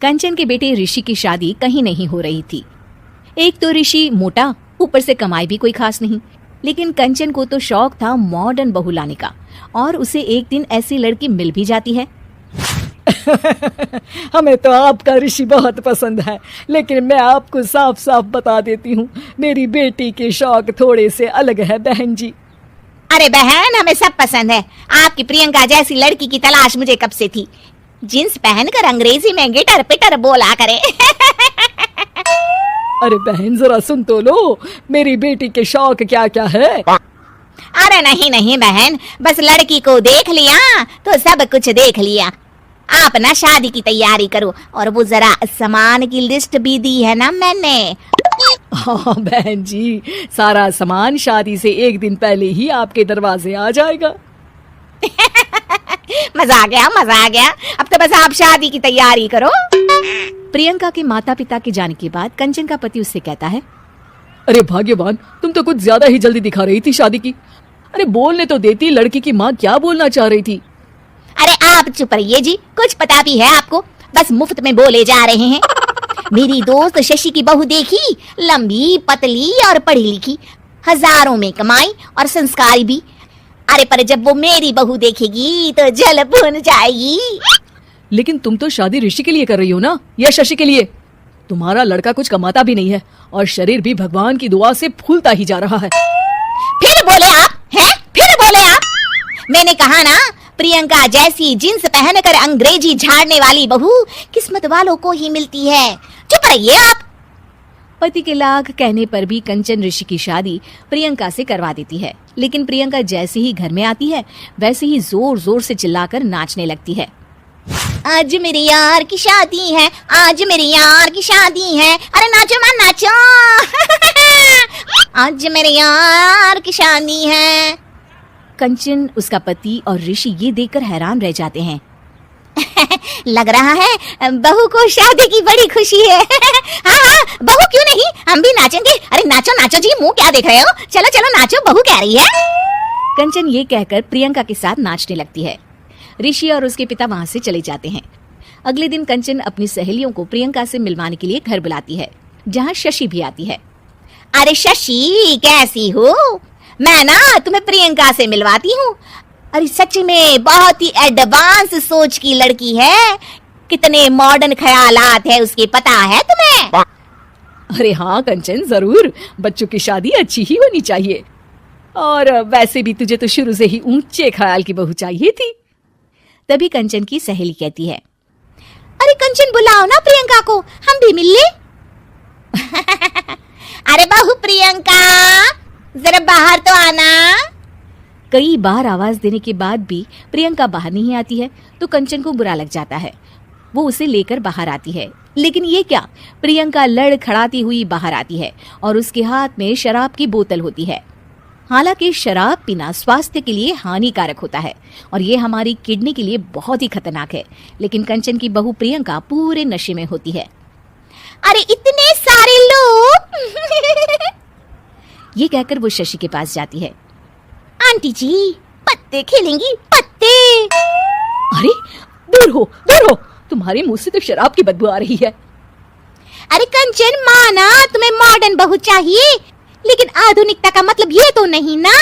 कंचन के बेटे ऋषि की शादी कहीं नहीं हो रही थी। एक तो ऋषि मोटा, ऊपर से कमाई भी कोई खास नहीं। लेकिन कंचन को तो शौक था मॉडर्न बहू लाने का, और उसे एक दिन ऐसी लड़की मिल भी जाती है। हमें तो आपका ऋषि बहुत पसंद है, लेकिन मैं आपको साफ साफ बता देती हूँ, मेरी बेटी के शौक थोड़े से अलग है बहन जी। अरे बहन, हमें सब पसंद है। आपकी प्रियंका जैसी लड़की की तलाश मुझे कब से थी। जींस पहनकर अंग्रेजी में गिटर पिटर बोला करे। अरे बहन जरा सुन तो लो, मेरी बेटी के शौक क्या क्या है। अरे नहीं नहीं बहन, बस लड़की को देख लिया तो सब कुछ देख लिया। आप ना शादी की तैयारी करो, और वो जरा सामान की लिस्ट भी दी है ना मैंने। हाँ बहन जी, सारा सामान शादी से एक दिन पहले ही आपके दरवाजे आ जाएगा। मजा आ गया, मजा आ गया। अब तो बस आप शादी की तैयारी करो। प्रियंका के माता पिता के जाने के बाद कंचन का पति उससे कहता है, अरे भाग्यवान, तुम तो कुछ ज्यादा ही जल्दी दिखा रही थी शादी की। अरे बोलने तो देती, लड़की की माँ क्या बोलना चाह रही थी। अरे आप चुप रहिए जी, कुछ पता भी है आपको, बस मुफ्त में बोले जा रहे हैं। मेरी दोस्त शशि की बहू देखी, लंबी पतली और पढ़ी लिखी, हजारों में कमाई और संस्कारी भी। अरे पर जब वो मेरी बहू देखेगी तो जल भुन जाएगी। लेकिन तुम तो शादी ऋषि के लिए कर रही हो ना, या शशि के लिए? तुम्हारा लड़का कुछ कमाता भी नहीं है, और शरीर भी भगवान की दुआ से फूलता ही जा रहा है। फिर बोले आप हैं? फिर बोले आप? मैंने कहा ना, प्रियंका जैसी जींस पहनकर अंग्रेजी झाड़ने वाली बहू किस्मत वालों को ही मिलती है। चुप रहिए आप। पति के लाख कहने पर भी कंचन ऋषि की शादी प्रियंका से करवा देती है। लेकिन प्रियंका जैसे ही घर में आती है, वैसे ही जोर जोर से चिल्लाकर नाचने लगती है। आज मेरे यार की शादी है, आज मेरे यार की शादी है। अरे नाचो मां नाचो। आज मेरे यार की शादी है। कंचन, उसका पति और ऋषि ये देखकर हैरान रह जाते हैं। लग रहा है बहू को शादी की बड़ी खुशी है। हाँ हाँ, बहू क्यों नहीं, हम भी नाचेंगे। अरे नाचो नाचो जी, मुंह क्या देख रहे हो, चलो चलो नाचो, बहू कह रही है। कंचन ये कहकर प्रियंका के साथ नाचने लगती है। ऋषि और उसके पिता वहां से चले जाते हैं। अगले दिन कंचन अपनी सहेलियों को प्रियंका से मिलवाने के लिए घर बुलाती है, जहाँ शशि भी आती है। अरे शशि, कैसी हो? मैं ना तुम्हें प्रियंका से मिलवाती हूँ। अरे सच में बहुत ही एडवांस सोच की लड़की है, कितने मॉडर्न ख्यालात है उसके, पता है तुम्हें? अरे हाँ कंचन, जरूर, बच्चों की शादी अच्छी ही होनी चाहिए। और वैसे भी तुझे तो शुरू से ही ऊंचे ख्याल की बहू चाहिए थी। तभी कंचन की सहेली कहती है, अरे कंचन बुलाओ ना प्रियंका को, हम भी मिल ले। अरे बहू प्रियंका, जरा बाहर तो आना। कई बार आवाज देने के बाद भी प्रियंका बाहर नहीं आती है, तो कंचन को बुरा लग जाता है। वो उसे लेकर बाहर आती है, लेकिन ये क्या, प्रियंका लड़खड़ाती हुई बाहर आती है और उसके हाथ में शराब की बोतल होती है। हालांकि शराब पीना स्वास्थ्य के लिए हानिकारक होता है और ये हमारी किडनी के लिए बहुत ही खतरनाक है, लेकिन कंचन की बहू प्रियंका पूरे नशे में होती है। अरे इतने सारे लोग। ये कहकर वो शशि के पास जाती है। आंटी जी, पत्ते खेलेंगी, पत्ते। अरे दूर हो, तुम्हारे मुंह से तो शराब की बदबू आ रही है। अरे कंचन, माना तुम्हें मॉडर्न बहू चाहिए, लेकिन आधुनिकता का मतलब ये तो नहीं ना।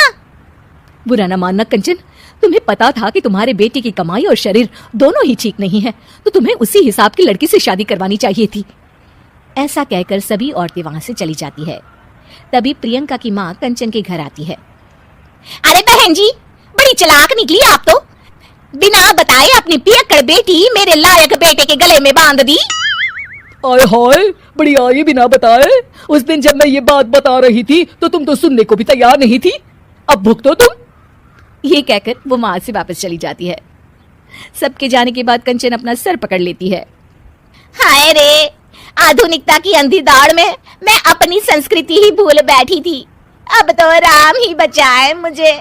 बुरा न मानना कंचन, तुम्हें पता था कि तुम्हारे बेटे की कमाई और शरीर दोनों ही ठीक नहीं है, तो तुम्हें उसी हिसाब की लड़की से शादी करवानी चाहिए थी। ऐसा कहकर सभी औरतें वहां से चली जाती है। तभी प्रियंका की माँ कंचन के घर आती है। अरे बहन जी, बड़ी चालाक निकली आप तो, बिना बताए अपनी पियक्कड़ बेटी मेरे लायक बेटे के गले में बांध दी। आय हाय, बड़ी आई बिना बताए। उस दिन जब मैं ये बात बता रही थी तो तुम तो सुनने को भी तैयार नहीं थी, अब भुगतो तुम। ये कहकर वो माँ से वापस चली जाती है। सबके जाने के बाद कंचन अपना सर पकड़ लेती है। हाय रे, आधुनिकता की अंधी दौड़ में मैं अपनी संस्कृति ही भूल बैठी थी। अब तो राम ही बचाए मुझे।